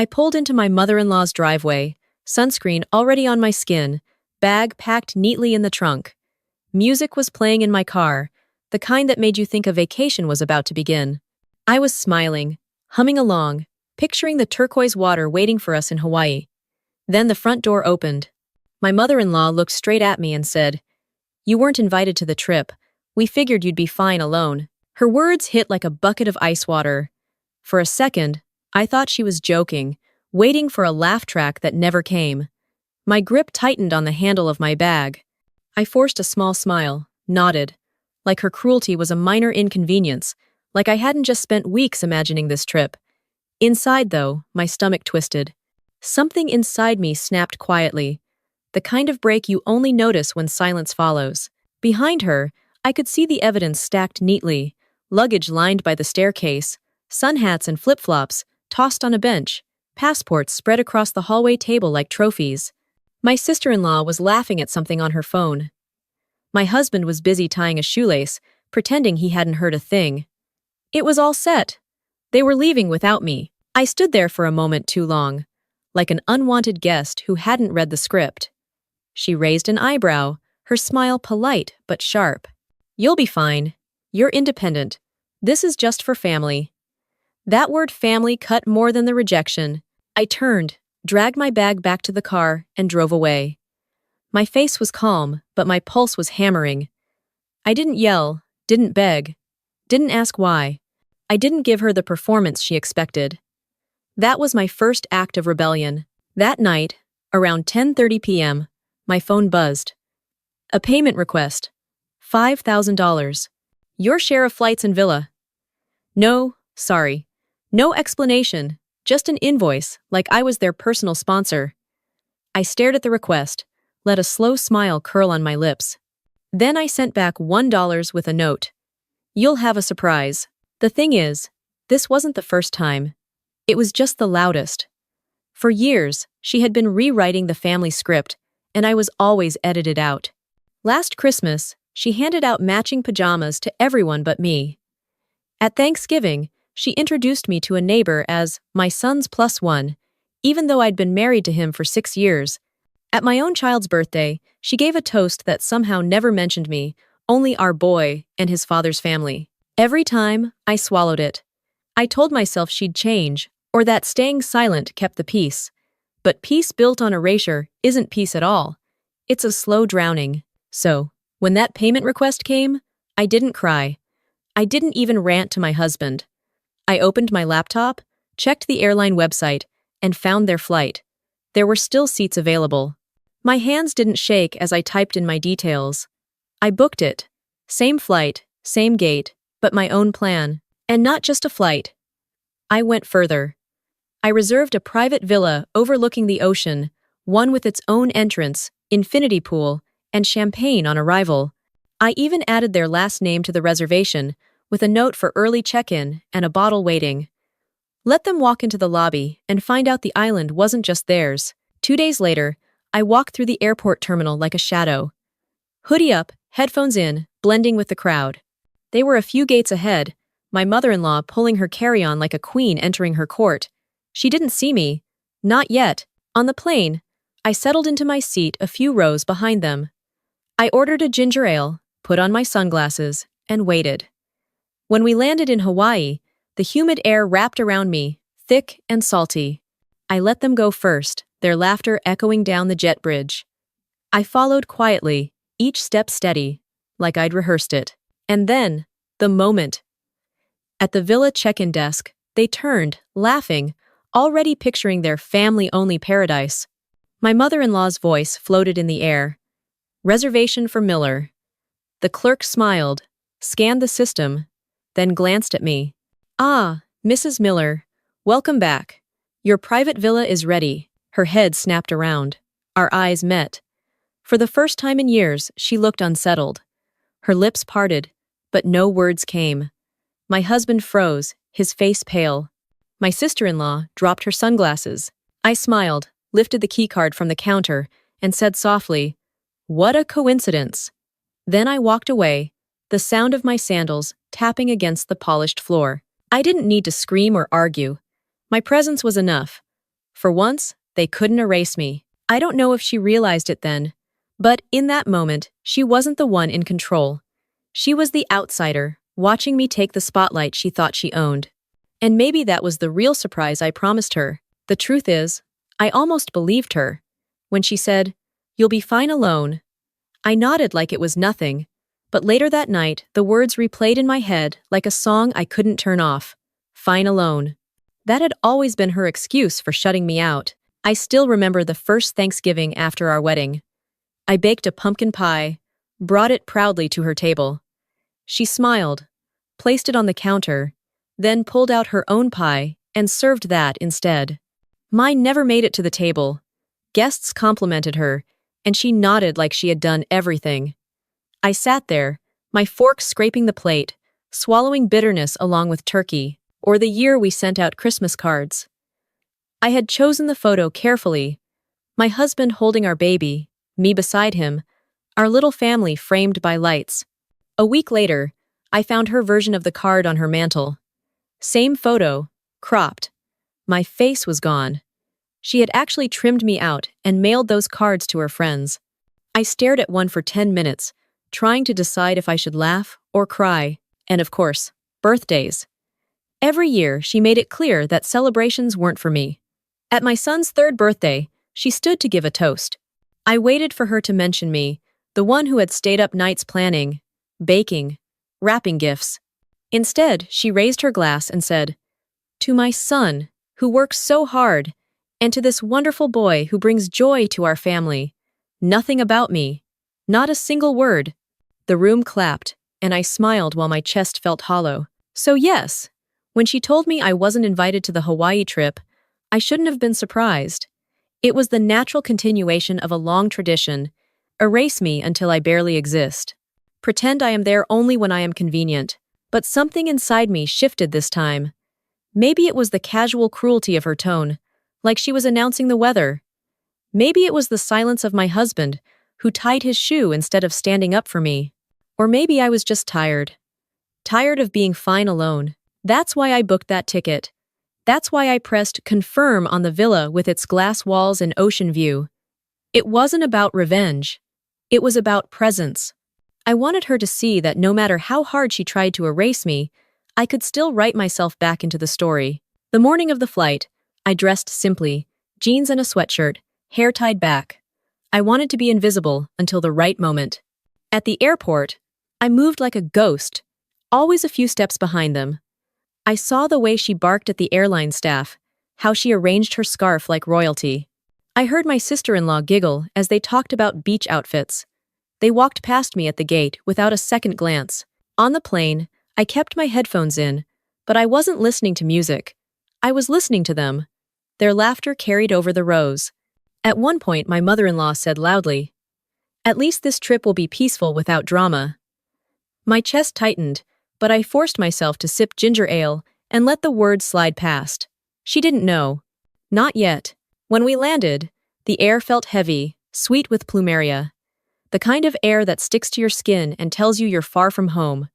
I pulled into my mother-in-law's driveway, sunscreen already on my skin, bag packed neatly in the trunk. Music was playing in my car, the kind that made you think a vacation was about to begin. I was smiling, humming along, picturing the turquoise water waiting for us in Hawaii. Then the front door opened. My mother-in-law looked straight at me and said, "You weren't invited to the trip. We figured you'd be fine alone." Her words hit like a bucket of ice water. For a second, I thought she was joking, waiting for a laugh track that never came. My grip tightened on the handle of my bag. I forced a small smile, nodded, like her cruelty was a minor inconvenience, like I hadn't just spent weeks imagining this trip. Inside, though, my stomach twisted. Something inside me snapped quietly, the kind of break you only notice when silence follows. Behind her, I could see the evidence stacked neatly, luggage lined by the staircase, sun hats and flip-flops tossed on a bench, passports spread across the hallway table like trophies. My sister-in-law was laughing at something on her phone. My husband was busy tying a shoelace, pretending he hadn't heard a thing. It was all set. They were leaving without me. I stood there for a moment too long, like an unwanted guest who hadn't read the script. She raised an eyebrow, her smile polite but sharp. "You'll be fine. You're independent. This is just for family." That word family cut more than the rejection. I turned, dragged my bag back to the car, and drove away. My face was calm, but my pulse was hammering. I didn't yell, didn't beg, didn't ask why. I didn't give her the performance she expected. That was my first act of rebellion. That night, around 10:30 p.m., my phone buzzed. A payment request. $5,000. Your share of flights and villa. No, sorry. No explanation, just an invoice, like I was their personal sponsor. I stared at the request, let a slow smile curl on my lips. Then I sent back $1 with a note. "You'll have a surprise." The thing is, this wasn't the first time. It was just the loudest. For years, she had been rewriting the family script, and I was always edited out. Last Christmas, she handed out matching pajamas to everyone but me. At Thanksgiving, she introduced me to a neighbor as my son's +1, even though I'd been married to him for 6 years. At my own child's birthday, she gave a toast that somehow never mentioned me, only our boy and his father's family. Every time, I swallowed it. I told myself she'd change, or that staying silent kept the peace. But peace built on erasure isn't peace at all. It's a slow drowning. So, when that payment request came, I didn't cry. I didn't even rant to my husband. I opened my laptop, checked the airline website, and found their flight. There were still seats available. My hands didn't shake as I typed in my details. I booked it. Same flight, same gate, but my own plan. And not just a flight. I went further. I reserved a private villa overlooking the ocean, one with its own entrance, infinity pool, and champagne on arrival. I even added their last name to the reservation, with a note for early check-in and a bottle waiting. Let them walk into the lobby and find out the island wasn't just theirs. 2 days later, I walked through the airport terminal like a shadow. Hoodie up, headphones in, blending with the crowd. They were a few gates ahead, my mother-in-law pulling her carry-on like a queen entering her court. She didn't see me. Not yet. On the plane, I settled into my seat a few rows behind them. I ordered a ginger ale, put on my sunglasses, and waited. When we landed in Hawaii, the humid air wrapped around me, thick and salty. I let them go first, their laughter echoing down the jet bridge. I followed quietly, each step steady, like I'd rehearsed it. And then, the moment. At the villa check-in desk, they turned, laughing, already picturing their family-only paradise. My mother-in-law's voice floated in the air. "Reservation for Miller." The clerk smiled, scanned the system, then glanced at me. "Ah, Mrs. Miller, welcome back. Your private villa is ready." Her head snapped around. Our eyes met. For the first time in years, she looked unsettled. Her lips parted, but no words came. My husband froze, his face pale. My sister-in-law dropped her sunglasses. I smiled, lifted the keycard from the counter, and said softly, "What a coincidence." Then I walked away, the sound of my sandals tapping against the polished floor. I didn't need to scream or argue. My presence was enough. For once, they couldn't erase me. I don't know if she realized it then, but in that moment, she wasn't the one in control. She was the outsider, watching me take the spotlight she thought she owned. And maybe that was the real surprise I promised her. The truth is, I almost believed her. When she said, "You'll be fine alone," I nodded like it was nothing, but later that night, the words replayed in my head like a song I couldn't turn off. Fine alone. That had always been her excuse for shutting me out. I still remember the first Thanksgiving after our wedding. I baked a pumpkin pie, brought it proudly to her table. She smiled, placed it on the counter, then pulled out her own pie and served that instead. Mine never made it to the table. Guests complimented her, and she nodded like she had done everything. I sat there, my fork scraping the plate, swallowing bitterness along with turkey, or the year we sent out Christmas cards. I had chosen the photo carefully, my husband holding our baby, me beside him, our little family framed by lights. A week later, I found her version of the card on her mantel. Same photo, cropped. My face was gone. She had actually trimmed me out and mailed those cards to her friends. I stared at one for 10 minutes, trying to decide if I should laugh or cry. And of course, birthdays. Every year, she made it clear that celebrations weren't for me. At my son's 3rd birthday, she stood to give a toast. I waited for her to mention me, the one who had stayed up nights planning, baking, wrapping gifts. Instead, she raised her glass and said, "To my son, who works so hard, and to this wonderful boy who brings joy to our family. Nothing about me. Not a single word." The room clapped, and I smiled while my chest felt hollow. So yes, when she told me I wasn't invited to the Hawaii trip, I shouldn't have been surprised. It was the natural continuation of a long tradition. Erase me until I barely exist. Pretend I am there only when I am convenient. But something inside me shifted this time. Maybe it was the casual cruelty of her tone, like she was announcing the weather. Maybe it was the silence of my husband, who tied his shoe instead of standing up for me. Or maybe I was just tired. Tired of being fine alone. That's why I booked that ticket. That's why I pressed confirm on the villa with its glass walls and ocean view. It wasn't about revenge. It was about presence. I wanted her to see that no matter how hard she tried to erase me, I could still write myself back into the story. The morning of the flight, I dressed simply, jeans and a sweatshirt, hair tied back. I wanted to be invisible until the right moment. At the airport, I moved like a ghost, always a few steps behind them. I saw the way she barked at the airline staff, how she arranged her scarf like royalty. I heard my sister-in-law giggle as they talked about beach outfits. They walked past me at the gate without a second glance. On the plane, I kept my headphones in, but I wasn't listening to music. I was listening to them. Their laughter carried over the rows. At one point, my mother-in-law said loudly, "At least this trip will be peaceful without drama." My chest tightened, but I forced myself to sip ginger ale and let the words slide past. She didn't know. Not yet. When we landed, the air felt heavy, sweet with plumeria. The kind of air that sticks to your skin and tells you you're far from home.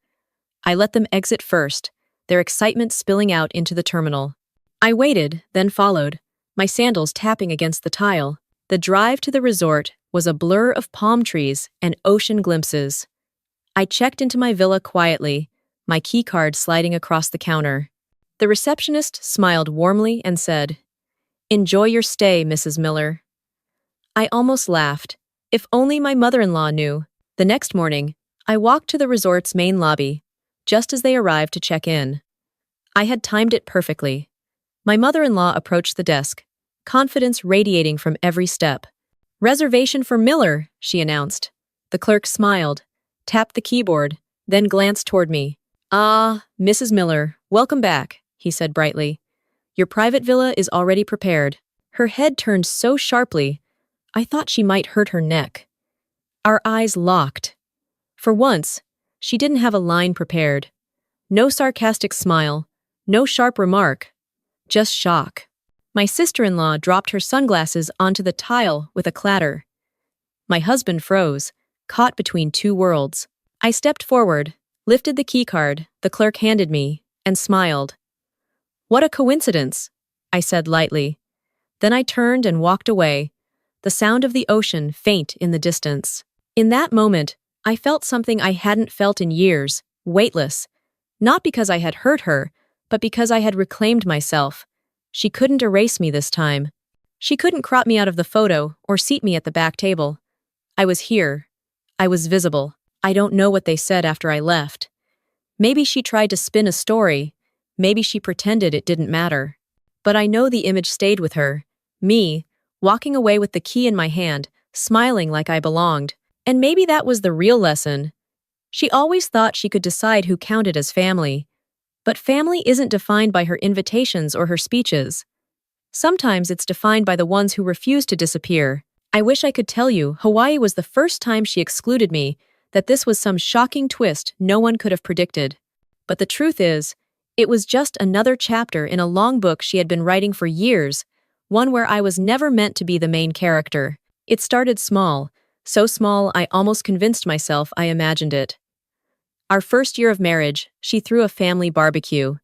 I let them exit first, their excitement spilling out into the terminal. I waited, then followed, my sandals tapping against the tile. The drive to the resort was a blur of palm trees and ocean glimpses. I checked into my villa quietly, my keycard sliding across the counter. The receptionist smiled warmly and said, "Enjoy your stay, Mrs. Miller." I almost laughed. If only my mother-in-law knew. The next morning, I walked to the resort's main lobby, just as they arrived to check in. I had timed it perfectly. My mother-in-law approached the desk, confidence radiating from every step. "Reservation for Miller," she announced. The clerk smiled, tapped the keyboard, then glanced toward me. "Ah, Mrs. Miller, welcome back," he said brightly. "Your private villa is already prepared." Her head turned so sharply, I thought she might hurt her neck. Our eyes locked. For once, she didn't have a line prepared. No sarcastic smile, no sharp remark, just shock. My sister-in-law dropped her sunglasses onto the tile with a clatter. My husband froze, caught between two worlds. I stepped forward, lifted the keycard the clerk handed me, and smiled. "What a coincidence," I said lightly. Then I turned and walked away, the sound of the ocean faint in the distance. In that moment, I felt something I hadn't felt in years, weightless. Not because I had hurt her, but because I had reclaimed myself. She couldn't erase me this time. She couldn't crop me out of the photo or seat me at the back table. I was here. I was visible. I don't know what they said after I left. Maybe she tried to spin a story. Maybe she pretended it didn't matter. But I know the image stayed with her. Me, walking away with the key in my hand, smiling like I belonged. And maybe that was the real lesson. She always thought she could decide who counted as family. But family isn't defined by her invitations or her speeches. Sometimes it's defined by the ones who refuse to disappear. I wish I could tell you Hawaii was the first time she excluded me, that this was some shocking twist no one could have predicted. But the truth is, it was just another chapter in a long book she had been writing for years, one where I was never meant to be the main character. It started small, so small I almost convinced myself I imagined it. Our first year of marriage, she threw a family barbecue.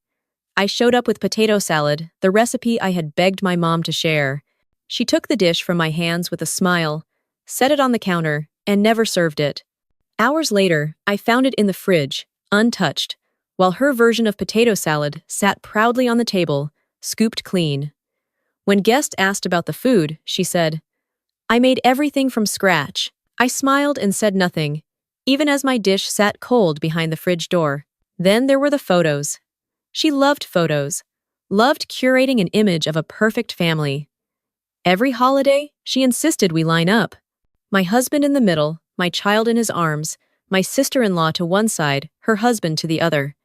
I showed up with potato salad, the recipe I had begged my mom to share. She took the dish from my hands with a smile, set it on the counter, and never served it. Hours later, I found it in the fridge, untouched, while her version of potato salad sat proudly on the table, scooped clean. When guests asked about the food, she said, "I made everything from scratch." I smiled and said nothing, even as my dish sat cold behind the fridge door. Then there were the photos. She loved photos, loved curating an image of a perfect family. Every holiday, she insisted we line up. My husband in the middle, my child in his arms, my sister-in-law to one side, her husband to the other.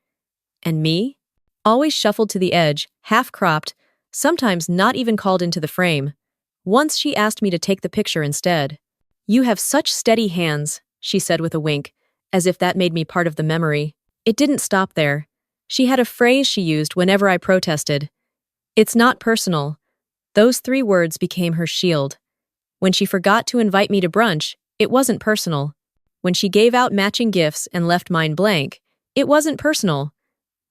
And me? Always shuffled to the edge, half-cropped, sometimes not even called into the frame. Once she asked me to take the picture instead. "You have such steady hands," she said with a wink, as if that made me part of the memory. It didn't stop there. She had a phrase she used whenever I protested. "It's not personal." Those 3 words became her shield. When she forgot to invite me to brunch, it wasn't personal. When she gave out matching gifts and left mine blank, it wasn't personal.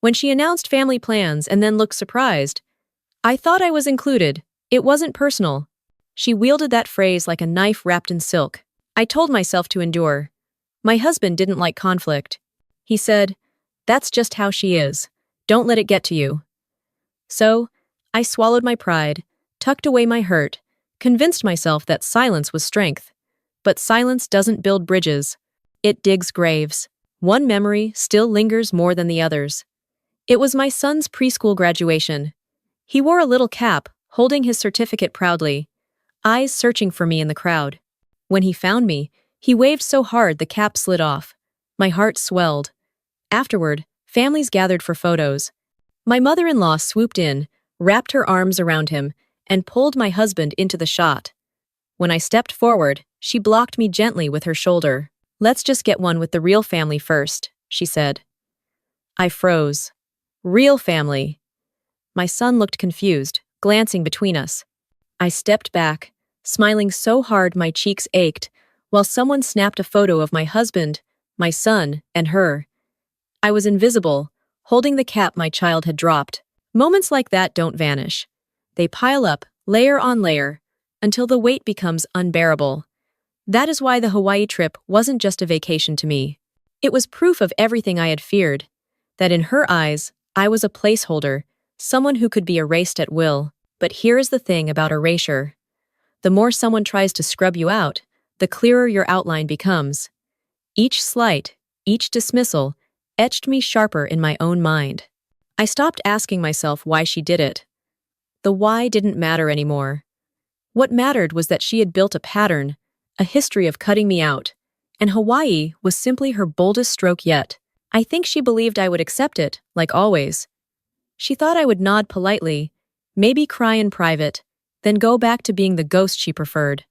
When she announced family plans and then looked surprised, I thought I was included. It wasn't personal. She wielded that phrase like a knife wrapped in silk. I told myself to endure. My husband didn't like conflict. He said, "That's just how she is. Don't let it get to you." So, I swallowed my pride, tucked away my hurt, convinced myself that silence was strength. But silence doesn't build bridges. It digs graves. One memory still lingers more than the others. It was my son's preschool graduation. He wore a little cap, holding his certificate proudly, eyes searching for me in the crowd. When he found me, he waved so hard the cap slid off. My heart swelled. Afterward, families gathered for photos. My mother-in-law swooped in, wrapped her arms around him, and pulled my husband into the shot. When I stepped forward, she blocked me gently with her shoulder. "Let's just get one with the real family first," she said. I froze. Real family. My son looked confused, glancing between us. I stepped back, smiling so hard my cheeks ached, while someone snapped a photo of my husband, my son, and her. I was invisible, holding the cap my child had dropped. Moments like that don't vanish. They pile up, layer on layer, until the weight becomes unbearable. That is why the Hawaii trip wasn't just a vacation to me. It was proof of everything I had feared, that in her eyes, I was a placeholder, someone who could be erased at will. But here is the thing about erasure. The more someone tries to scrub you out, the clearer your outline becomes. Each slight, each dismissal, etched me sharper in my own mind. I stopped asking myself why she did it. The why didn't matter anymore. What mattered was that she had built a pattern, a history of cutting me out, and Hawaii was simply her boldest stroke yet. I think she believed I would accept it, like always. She thought I would nod politely, maybe cry in private, then go back to being the ghost she preferred.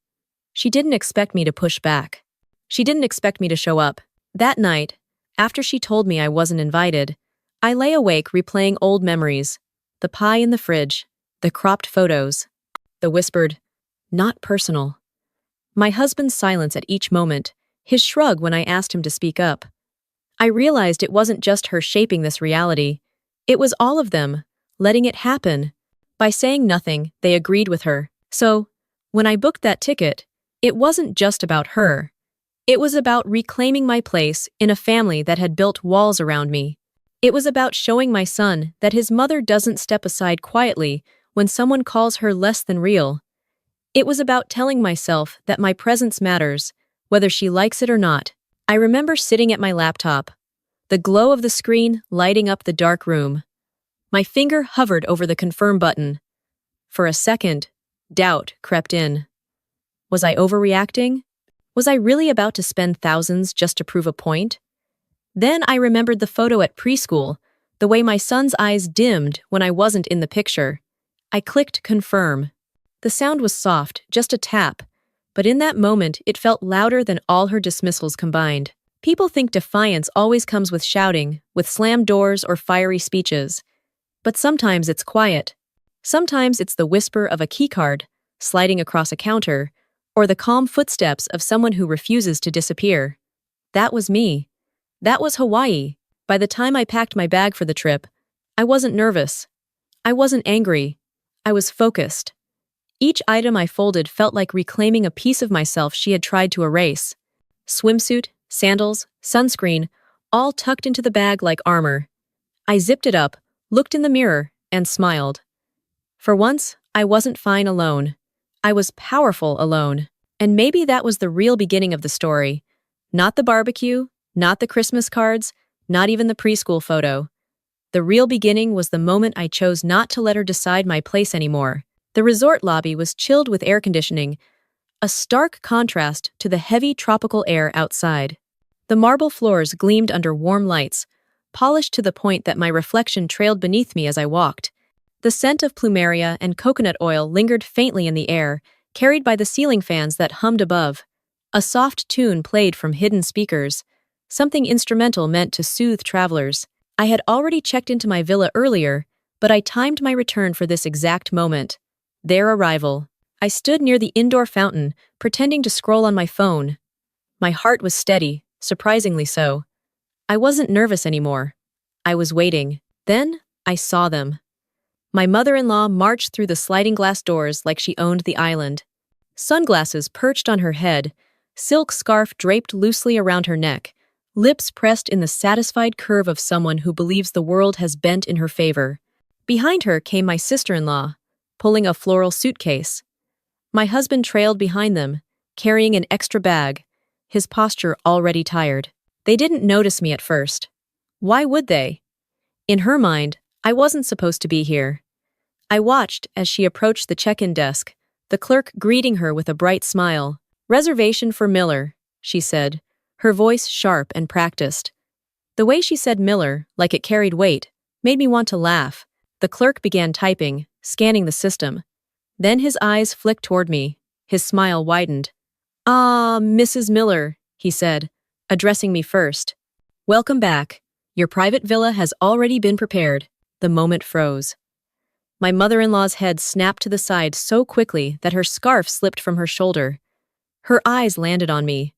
She didn't expect me to push back. She didn't expect me to show up. That night, after she told me I wasn't invited, I lay awake replaying old memories, the pie in the fridge, the cropped photos, the whispered, "Not personal." My husband's silence at each moment, his shrug when I asked him to speak up. I realized it wasn't just her shaping this reality. It was all of them, letting it happen. By saying nothing, they agreed with her. So, when I booked that ticket, it wasn't just about her. It was about reclaiming my place in a family that had built walls around me. It was about showing my son that his mother doesn't step aside quietly when someone calls her less than real. It was about telling myself that my presence matters, whether she likes it or not. I remember sitting at my laptop, the glow of the screen lighting up the dark room. My finger hovered over the confirm button. For a second, doubt crept in. Was I overreacting? Was I really about to spend thousands just to prove a point? Then I remembered the photo at preschool, the way my son's eyes dimmed when I wasn't in the picture. I clicked confirm. The sound was soft, just a tap, but in that moment it felt louder than all her dismissals combined. People think defiance always comes with shouting, with slammed doors or fiery speeches. But sometimes it's quiet. Sometimes it's the whisper of a keycard, sliding across a counter, or the calm footsteps of someone who refuses to disappear. That was me. That was Hawaii. By the time I packed my bag for the trip, I wasn't nervous. I wasn't angry. I was focused. Each item I folded felt like reclaiming a piece of myself she had tried to erase. Swimsuit, sandals, sunscreen, all tucked into the bag like armor. I zipped it up, looked in the mirror, and smiled. For once, I wasn't fine alone. I was powerful alone. And maybe that was the real beginning of the story. Not the barbecue, not the Christmas cards, not even the preschool photo. The real beginning was the moment I chose not to let her decide my place anymore. The resort lobby was chilled with air conditioning, a stark contrast to the heavy tropical air outside. The marble floors gleamed under warm lights, polished to the point that my reflection trailed beneath me as I walked. The scent of plumeria and coconut oil lingered faintly in the air, carried by the ceiling fans that hummed above. A soft tune played from hidden speakers, something instrumental meant to soothe travelers. I had already checked into my villa earlier, but I timed my return for this exact moment. Their arrival. I stood near the indoor fountain, pretending to scroll on my phone. My heart was steady, surprisingly so. I wasn't nervous anymore. I was waiting. Then, I saw them. My mother-in-law marched through the sliding glass doors like she owned the island. Sunglasses perched on her head, silk scarf draped loosely around her neck, lips pressed in the satisfied curve of someone who believes the world has bent in her favor. Behind her came my sister-in-law, pulling a floral suitcase. My husband trailed behind them, carrying an extra bag, his posture already tired. They didn't notice me at first. Why would they? In her mind, I wasn't supposed to be here. I watched as she approached the check-in desk, the clerk greeting her with a bright smile. "Reservation for Miller," she said, her voice sharp and practiced. The way she said Miller, like it carried weight, made me want to laugh. The clerk began typing, scanning the system. Then his eyes flicked toward me. His smile widened. "Ah, Mrs. Miller," he said, addressing me first. "Welcome back. Your private villa has already been prepared." The moment froze. My mother-in-law's head snapped to the side so quickly that her scarf slipped from her shoulder. Her eyes landed on me.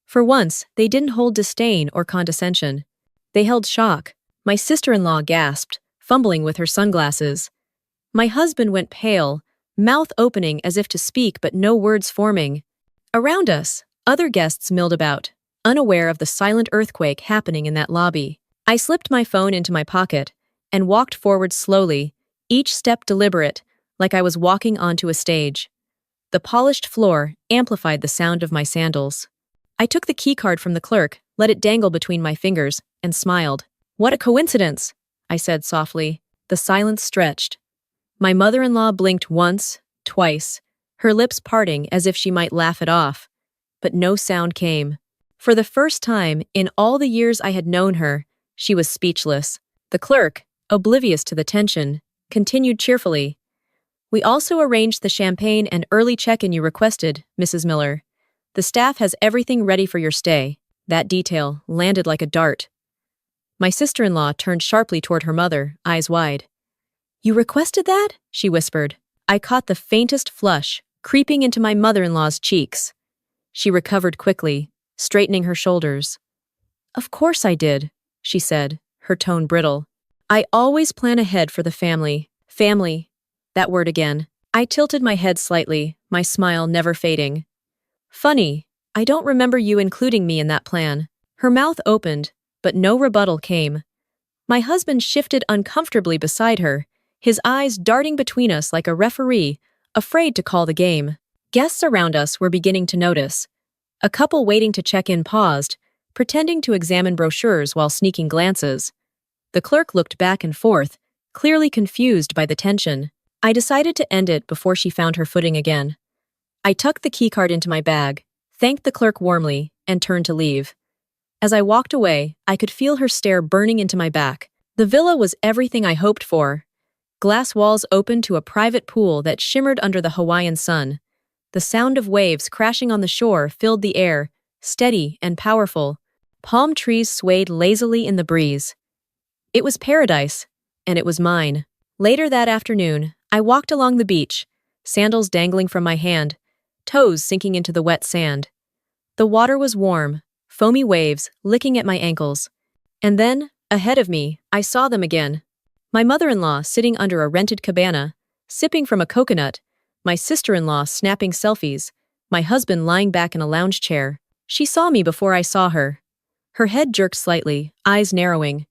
For once, they didn't hold disdain or condescension. They held shock. My sister-in-law gasped, fumbling with her sunglasses. My husband went pale, mouth opening as if to speak but no words forming. Around us, other guests milled about, unaware of the silent earthquake happening in that lobby. I slipped my phone into my pocket and walked forward slowly, each step deliberate, like I was walking onto a stage. The polished floor amplified the sound of my sandals. I took the keycard from the clerk, let it dangle between my fingers, and smiled. "What a coincidence," I said softly. The silence stretched. My mother-in-law blinked once, twice, her lips parting as if she might laugh it off. But no sound came. For the first time in all the years I had known her, she was speechless. The clerk, oblivious to the tension, continued cheerfully. "We also arranged the champagne and early check-in you requested, Mrs. Miller. The staff has everything ready for your stay." That detail landed like a dart. My sister-in-law turned sharply toward her mother, eyes wide. "You requested that?" she whispered. I caught the faintest flush, creeping into my mother-in-law's cheeks. She recovered quickly, straightening her shoulders. "Of course I did," she said, her tone brittle. "I always plan ahead for the family. Family. That word again. I tilted my head slightly, my smile never fading. Funny, I don't remember you including me in that plan. Her mouth opened, but no rebuttal came. My husband shifted uncomfortably beside her, his eyes darting between us like a referee, afraid to call the game. Guests around us were beginning to notice. A couple waiting to check in paused, pretending to examine brochures while sneaking glances. The clerk looked back and forth, clearly confused by the tension. I decided to end it before she found her footing again. I tucked the keycard into my bag, thanked the clerk warmly, and turned to leave. As I walked away, I could feel her stare burning into my back. The villa was everything I hoped for. Glass walls opened to a private pool that shimmered under the Hawaiian sun. The sound of waves crashing on the shore filled the air, steady and powerful. Palm trees swayed lazily in the breeze. It was paradise, and it was mine. Later that afternoon, I walked along the beach, sandals dangling from my hand, toes sinking into the wet sand. The water was warm, foamy waves licking at my ankles. And then, ahead of me, I saw them again. My mother-in-law sitting under a rented cabana, sipping from a coconut, my sister-in-law snapping selfies, my husband lying back in a lounge chair. She saw me before I saw her. Her head jerked slightly, eyes narrowing.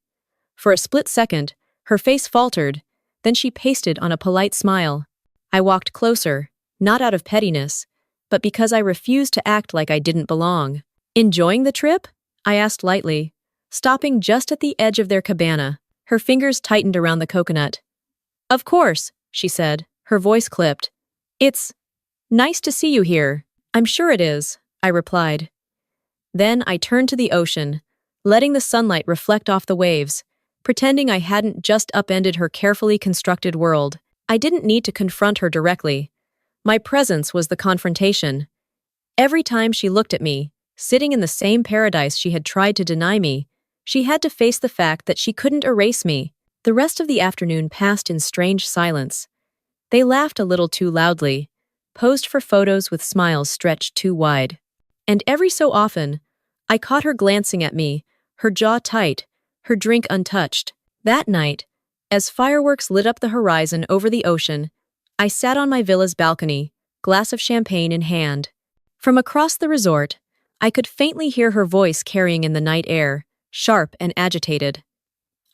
For a split second, her face faltered, then she pasted on a polite smile. I walked closer, not out of pettiness, but because I refused to act like I didn't belong. Enjoying the trip? I asked lightly, stopping just at the edge of their cabana. Her fingers tightened around the coconut. Of course, she said, her voice clipped. It's nice to see you here. I'm sure it is, I replied. Then I turned to the ocean, letting the sunlight reflect off the waves, pretending I hadn't just upended her carefully constructed world. I didn't need to confront her directly. My presence was the confrontation. Every time she looked at me, sitting in the same paradise she had tried to deny me, she had to face the fact that she couldn't erase me. The rest of the afternoon passed in strange silence. They laughed a little too loudly, posed for photos with smiles stretched too wide. And every so often, I caught her glancing at me, her jaw tight, her drink untouched. That night, as fireworks lit up the horizon over the ocean, I sat on my villa's balcony, glass of champagne in hand. From across the resort, I could faintly hear her voice carrying in the night air, sharp and agitated.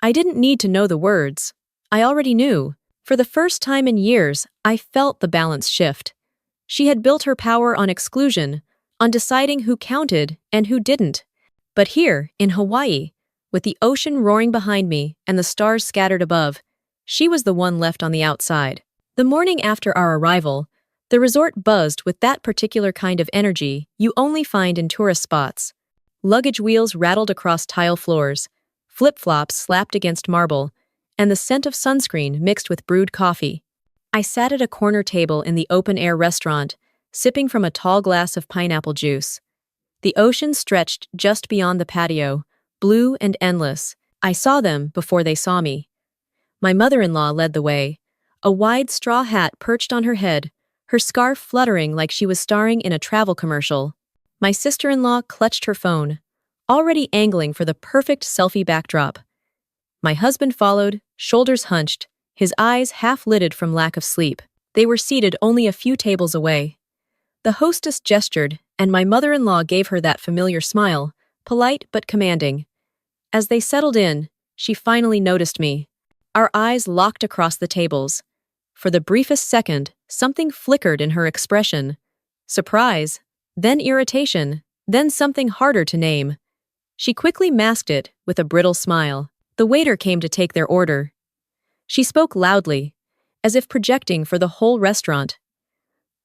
I didn't need to know the words. I already knew. For the first time in years, I felt the balance shift. She had built her power on exclusion, on deciding who counted and who didn't. But here, in Hawaii, with the ocean roaring behind me and the stars scattered above, she was the one left on the outside. The morning after our arrival, the resort buzzed with that particular kind of energy you only find in tourist spots. Luggage wheels rattled across tile floors, flip-flops slapped against marble, and the scent of sunscreen mixed with brewed coffee. I sat at a corner table in the open-air restaurant, sipping from a tall glass of pineapple juice. The ocean stretched just beyond the patio, blue and endless. I saw them before they saw me. My mother-in-law led the way, a wide straw hat perched on her head, her scarf fluttering like she was starring in a travel commercial. My sister-in-law clutched her phone, already angling for the perfect selfie backdrop. My husband followed, shoulders hunched, his eyes half-lidded from lack of sleep. They were seated only a few tables away. The hostess gestured, and my mother-in-law gave her that familiar smile, polite but commanding. As they settled in, she finally noticed me. Our eyes locked across the tables. For the briefest second, something flickered in her expression. Surprise, then irritation, then something harder to name. She quickly masked it with a brittle smile. The waiter came to take their order. She spoke loudly, as if projecting for the whole restaurant.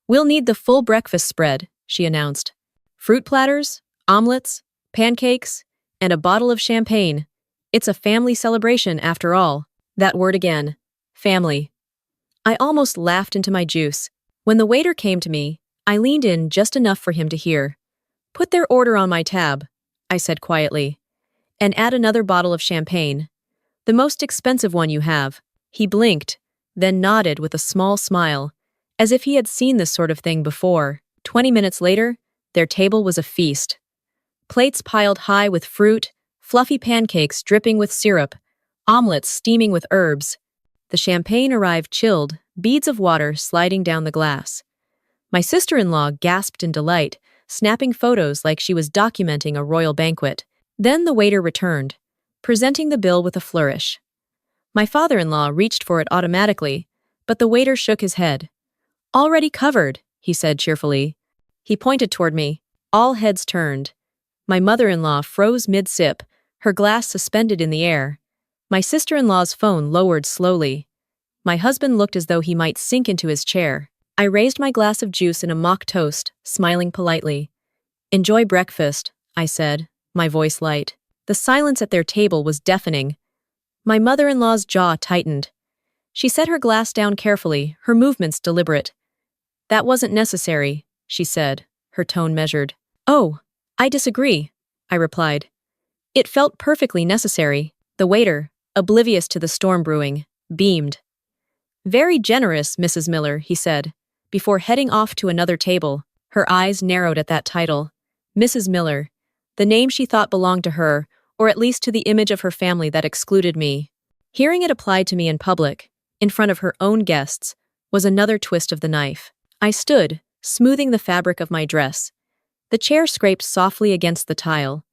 "We'll need the full breakfast spread," she announced. "Fruit platters, omelets, pancakes, and a bottle of champagne. It's a family celebration after all." That word again. Family. I almost laughed into my juice. When the waiter came to me, I leaned in just enough for him to hear. "Put their order on my tab," I said quietly. "And add another bottle of champagne. The most expensive one you have." He blinked, then nodded with a small smile, as if he had seen this sort of thing before. 20 minutes later, their table was a feast. Plates piled high with fruit, fluffy pancakes dripping with syrup, omelets steaming with herbs. The champagne arrived chilled, beads of water sliding down the glass. My sister-in-law gasped in delight, snapping photos like she was documenting a royal banquet. Then the waiter returned, presenting the bill with a flourish. My father-in-law reached for it automatically, but the waiter shook his head. "Already covered," he said cheerfully. He pointed toward me. All heads turned. My mother-in-law froze mid-sip, her glass suspended in the air. My sister-in-law's phone lowered slowly. My husband looked as though he might sink into his chair. I raised my glass of juice in a mock toast, smiling politely. "Enjoy breakfast," I said, my voice light. The silence at their table was deafening. My mother-in-law's jaw tightened. She set her glass down carefully, her movements deliberate. "That wasn't necessary," she said, her tone measured. "Oh, I disagree," I replied. "It felt perfectly necessary." The waiter, oblivious to the storm brewing, beamed. "Very generous, Mrs. Miller," he said, before heading off to another table. Her eyes narrowed at that title. Mrs. Miller, the name she thought belonged to her, or at least to the image of her family that excluded me. Hearing it applied to me in public, in front of her own guests, was another twist of the knife. I stood, smoothing the fabric of my dress. The chair scraped softly against the tile.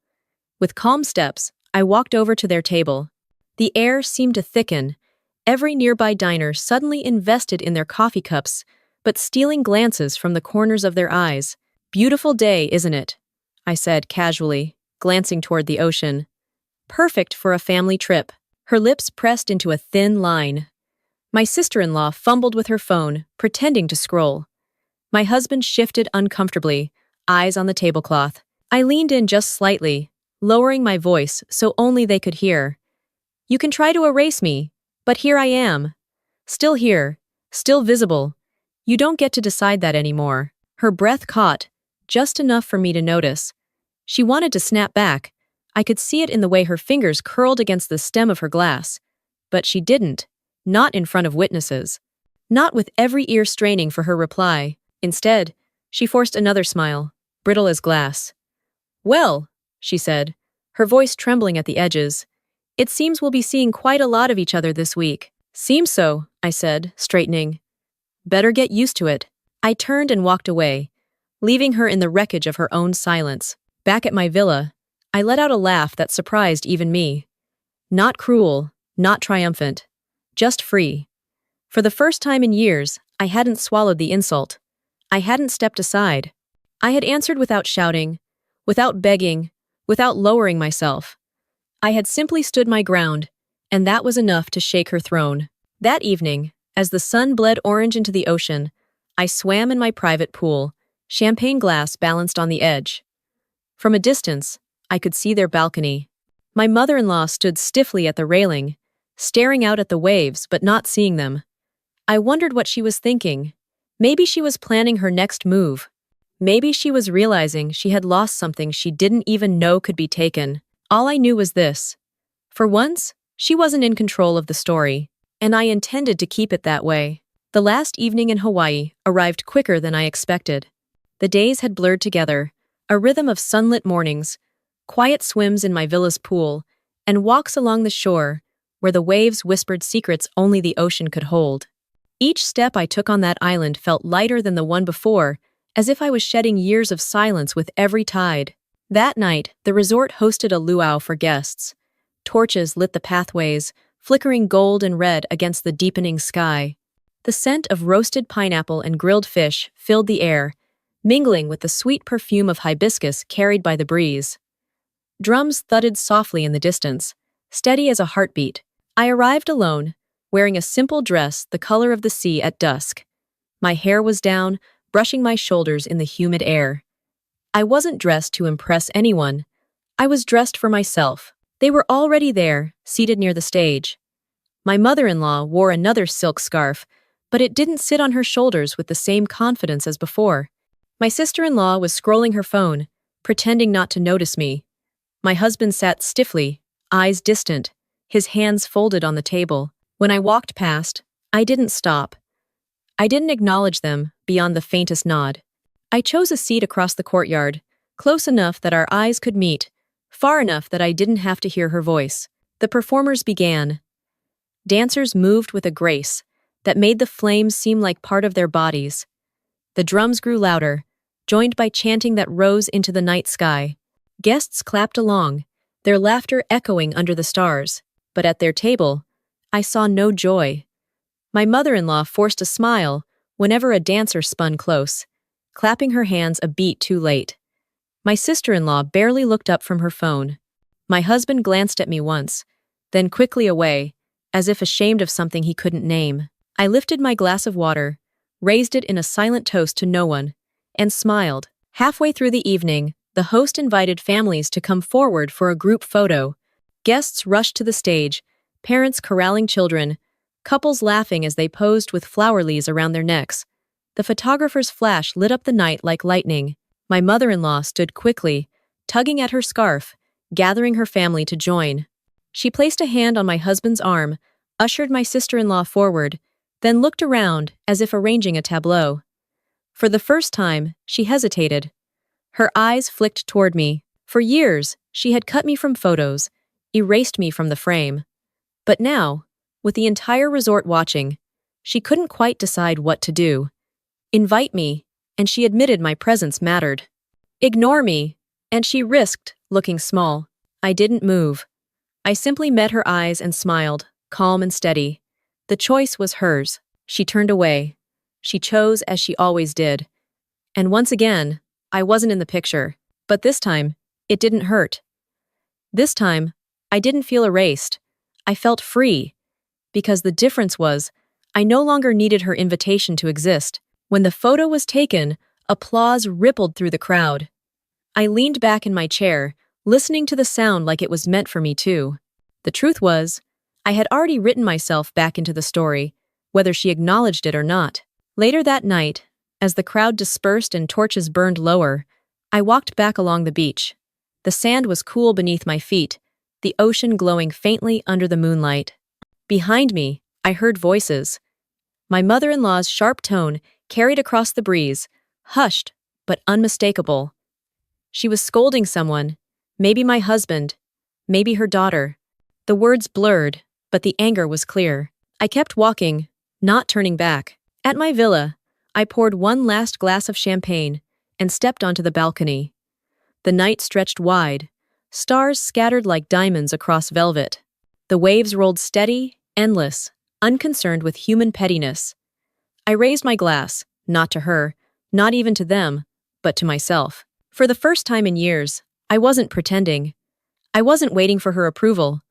With calm steps, I walked over to their table. The air seemed to thicken, every nearby diner suddenly invested in their coffee cups, but stealing glances from the corners of their eyes. "Beautiful day, isn't it?" I said casually, glancing toward the ocean. "Perfect for a family trip." Her lips pressed into a thin line. My sister-in-law fumbled with her phone, pretending to scroll. My husband shifted uncomfortably, eyes on the tablecloth. I leaned in just slightly, lowering my voice so only they could hear. "You can try to erase me, but here I am. Still here, still visible. You don't get to decide that anymore." Her breath caught, just enough for me to notice. She wanted to snap back. I could see it in the way her fingers curled against the stem of her glass. But she didn't, not in front of witnesses. Not with every ear straining for her reply. Instead, she forced another smile, brittle as glass. "Well," she said, her voice trembling at the edges, "it seems we'll be seeing quite a lot of each other this week." "Seems so," I said, straightening. "Better get used to it." I turned and walked away, leaving her in the wreckage of her own silence. Back at my villa, I let out a laugh that surprised even me. Not cruel, not triumphant, just free. For the first time in years, I hadn't swallowed the insult. I hadn't stepped aside. I had answered without shouting, without begging, without lowering myself. I had simply stood my ground, and that was enough to shake her throne. That evening, as the sun bled orange into the ocean, I swam in my private pool, champagne glass balanced on the edge. From a distance, I could see their balcony. My mother-in-law stood stiffly at the railing, staring out at the waves but not seeing them. I wondered what she was thinking. Maybe she was planning her next move. Maybe she was realizing she had lost something she didn't even know could be taken. All I knew was this. For once, she wasn't in control of the story, and I intended to keep it that way. The last evening in Hawaii arrived quicker than I expected. The days had blurred together, a rhythm of sunlit mornings, quiet swims in my villa's pool, and walks along the shore where the waves whispered secrets only the ocean could hold. Each step I took on that island felt lighter than the one before, as if I was shedding years of silence with every tide. That night, the resort hosted a luau for guests. Torches lit the pathways, flickering gold and red against the deepening sky. The scent of roasted pineapple and grilled fish filled the air, mingling with the sweet perfume of hibiscus carried by the breeze. Drums thudded softly in the distance, steady as a heartbeat. I arrived alone, wearing a simple dress the color of the sea at dusk. My hair was down, brushing my shoulders in the humid air. I wasn't dressed to impress anyone. I was dressed for myself. They were already there, seated near the stage. My mother-in-law wore another silk scarf, but it didn't sit on her shoulders with the same confidence as before. My sister-in-law was scrolling her phone, pretending not to notice me. My husband sat stiffly, eyes distant, his hands folded on the table. When I walked past, I didn't stop. I didn't acknowledge them beyond the faintest nod. I chose a seat across the courtyard, close enough that our eyes could meet, far enough that I didn't have to hear her voice. The performers began. Dancers moved with a grace that made the flames seem like part of their bodies. The drums grew louder, joined by chanting that rose into the night sky. Guests clapped along, their laughter echoing under the stars. But at their table, I saw no joy. My mother-in-law forced a smile whenever a dancer spun close, clapping her hands a beat too late. My sister-in-law barely looked up from her phone. My husband glanced at me once, then quickly away, as if ashamed of something he couldn't name. I lifted my glass of water, raised it in a silent toast to no one, and smiled. Halfway through the evening, the host invited families to come forward for a group photo. Guests rushed to the stage, parents corralling children, couples laughing as they posed with flower leaves around their necks. The photographer's flash lit up the night like lightning. My mother-in-law stood quickly, tugging at her scarf, gathering her family to join. She placed a hand on my husband's arm, ushered my sister-in-law forward, then looked around as if arranging a tableau. For the first time, she hesitated. Her eyes flicked toward me. For years, she had cut me from photos, erased me from the frame. But now, with the entire resort watching, she couldn't quite decide what to do. Invite me, and she admitted my presence mattered. Ignore me, and she risked looking small. I didn't move. I simply met her eyes and smiled, calm and steady. The choice was hers. She turned away. She chose as she always did. And once again, I wasn't in the picture. But this time, it didn't hurt. This time, I didn't feel erased. I felt free. Because the difference was, I no longer needed her invitation to exist. When the photo was taken, applause rippled through the crowd. I leaned back in my chair, listening to the sound like it was meant for me too. The truth was, I had already written myself back into the story, whether she acknowledged it or not. Later that night, as the crowd dispersed and torches burned lower, I walked back along the beach. The sand was cool beneath my feet, the ocean glowing faintly under the moonlight. Behind me, I heard voices. My mother-in-law's sharp tone carried across the breeze, hushed but unmistakable. She was scolding someone, maybe my husband, maybe her daughter. The words blurred, but the anger was clear. I kept walking, not turning back. At my villa, I poured one last glass of champagne and stepped onto the balcony. The night stretched wide, stars scattered like diamonds across velvet. The waves rolled steady, endless, unconcerned with human pettiness. I raised my glass, not to her, not even to them, but to myself. For the first time in years, I wasn't pretending. I wasn't waiting for her approval,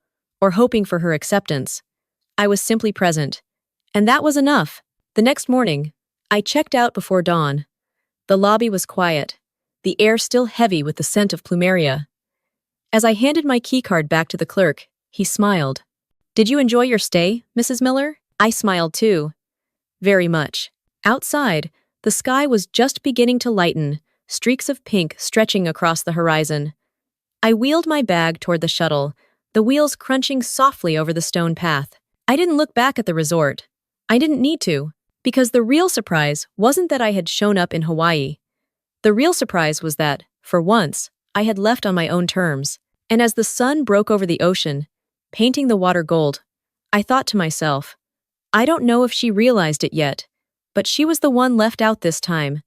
or hoping for her acceptance. I was simply present. And that was enough. The next morning, I checked out before dawn. The lobby was quiet, the air still heavy with the scent of plumeria. As I handed my keycard back to the clerk, he smiled. "Did you enjoy your stay, Mrs. Miller?" I smiled too. Very much. Outside, the sky was just beginning to lighten, streaks of pink stretching across the horizon. I wheeled my bag toward the shuttle, the wheels crunching softly over the stone path. I didn't look back at the resort. I didn't need to, because the real surprise wasn't that I had shown up in Hawaii. The real surprise was that, for once, I had left on my own terms. And as the sun broke over the ocean, painting the water gold, I thought to myself, I don't know if she realized it yet, but she was the one left out this time.